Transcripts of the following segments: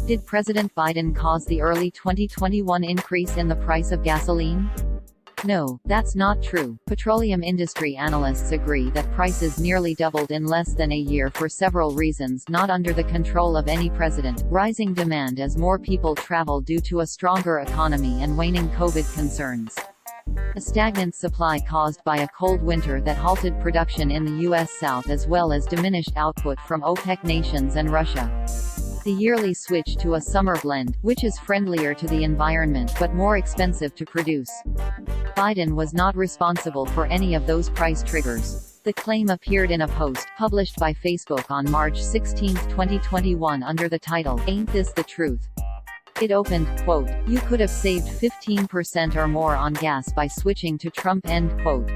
Did President Biden cause the early 2021 increase in the price of gasoline? No, that's not true. Petroleum industry analysts agree that prices nearly doubled in less than a year for several reasons not under the control of any president: rising demand as more people travel due to a stronger economy and waning COVID concerns, a stagnant supply caused by a cold winter that halted production in the U.S. South, as well as diminished output from OPEC nations and Russia. The yearly switch to a summer blend, which is friendlier to the environment but more expensive to produce. Biden was not responsible for any of those price triggers. The claim appeared in a post published by Facebook on March 16, 2021 under the title, "Ain't This the Truth?" It opened, quote, "You could have saved 15% or more on gas by switching to Trump," end quote.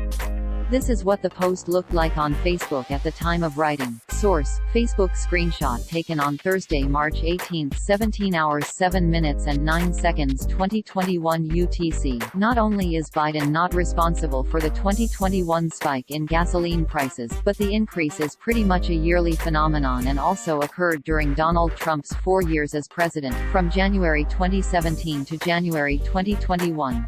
This is what the post looked like on Facebook at the time of writing. Source: Facebook screenshot taken on Thursday, March 18, 17 hours 7 minutes and 9 seconds 2021 UTC. Not only is Biden not responsible for the 2021 spike in gasoline prices, but the increase is pretty much a yearly phenomenon and also occurred during Donald Trump's 4 years as president, from January 2017 to January 2021.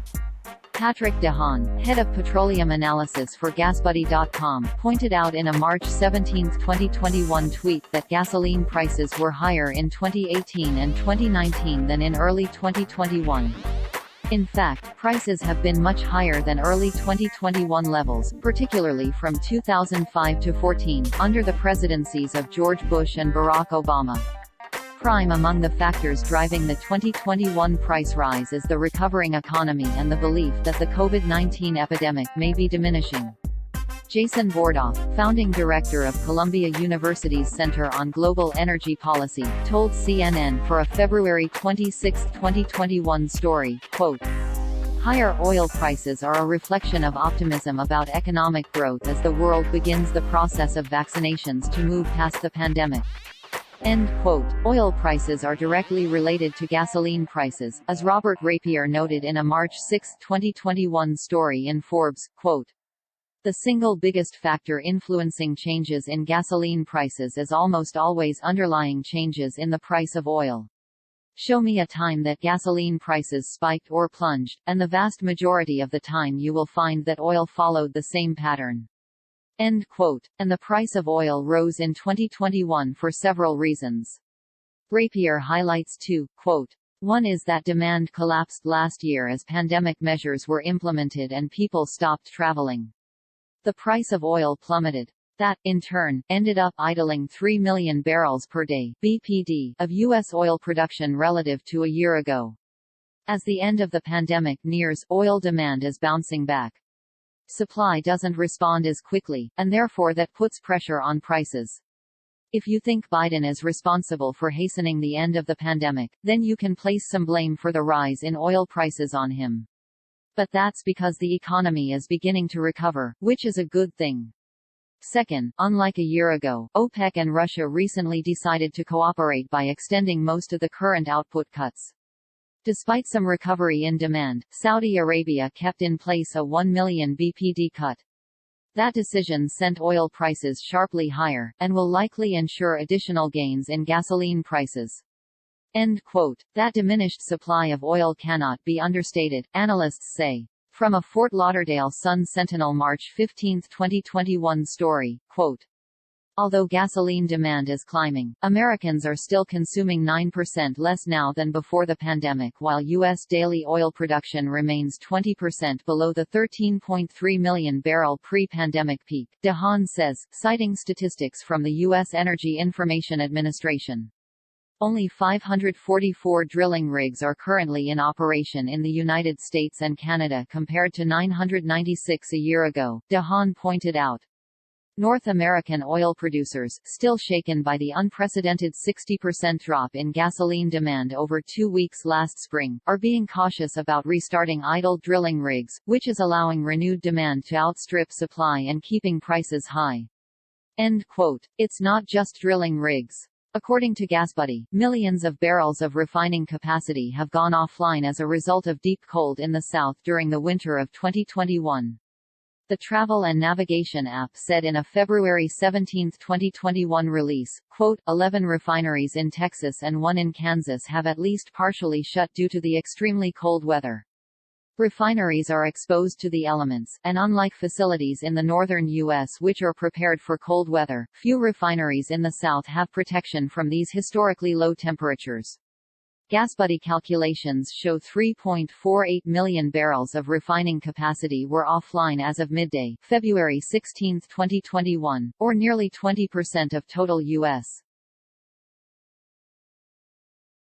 Patrick DeHaan, head of petroleum analysis for GasBuddy.com, pointed out in a March 17, 2021 tweet that gasoline prices were higher in 2018 and 2019 than in early 2021. In fact, prices have been much higher than early 2021 levels, particularly from 2005 to 14, under the presidencies of George Bush and Barack Obama. Prime among the factors driving the 2021 price rise is the recovering economy and the belief that the COVID-19 epidemic may be diminishing. Jason Bordoff, founding director of Columbia University's Center on Global Energy Policy, told CNN for a February 26, 2021 story, quote, "Higher oil prices are a reflection of optimism about economic growth as the world begins the process of vaccinations to move past the pandemic." End quote. Oil prices are directly related to gasoline prices, as Robert Rapier noted in a March 6, 2021 story in Forbes, quote, "The single biggest factor influencing changes in gasoline prices is almost always underlying changes in the price of oil. Show me a time that gasoline prices spiked or plunged, and the vast majority of the time you will find that oil followed the same pattern." End quote. And the price of oil rose in 2021 for several reasons. Rapier highlights two, quote, "One is that demand collapsed last year as pandemic measures were implemented and people stopped traveling. The price of oil plummeted. That, in turn, ended up idling 3 million barrels per day (BPD) of U.S. oil production relative to a year ago. As the end of the pandemic nears, oil demand is bouncing back. Supply doesn't respond as quickly, and therefore that puts pressure on prices. If you think Biden is responsible for hastening the end of the pandemic, then you can place some blame for the rise in oil prices on him. But that's because the economy is beginning to recover, which is a good thing. Second, unlike a year ago, OPEC and Russia recently decided to cooperate by extending most of the current output cuts. Despite some recovery in demand, Saudi Arabia kept in place a 1 million BPD cut. That decision sent oil prices sharply higher, and will likely ensure additional gains in gasoline prices. End quote. That diminished supply of oil cannot be understated, analysts say. From a Fort Lauderdale Sun-Sentinel March 15, 2021 story, quote, "Although gasoline demand is climbing, Americans are still consuming 9% less now than before the pandemic, while U.S. daily oil production remains 20% below the 13.3 million barrel pre-pandemic peak," DeHaan says, citing statistics from the U.S. Energy Information Administration. Only 544 drilling rigs are currently in operation in the United States and Canada compared to 996 a year ago, DeHaan pointed out. North American oil producers, still shaken by the unprecedented 60% drop in gasoline demand over 2 weeks last spring, are being cautious about restarting idle drilling rigs, which is allowing renewed demand to outstrip supply and keeping prices high. End quote. It's not just drilling rigs. According to GasBuddy, millions of barrels of refining capacity have gone offline as a result of deep cold in the south during the winter of 2021. The Travel and Navigation app said in a February 17, 2021 release, quote, 11 refineries in Texas and 1 in Kansas have at least partially shut due to the extremely cold weather. Refineries are exposed to the elements, and unlike facilities in the northern U.S. which are prepared for cold weather, few refineries in the south have protection from these historically low temperatures. GasBuddy calculations show 3.48 million barrels of refining capacity were offline as of midday, February 16, 2021, or nearly 20% of total U.S.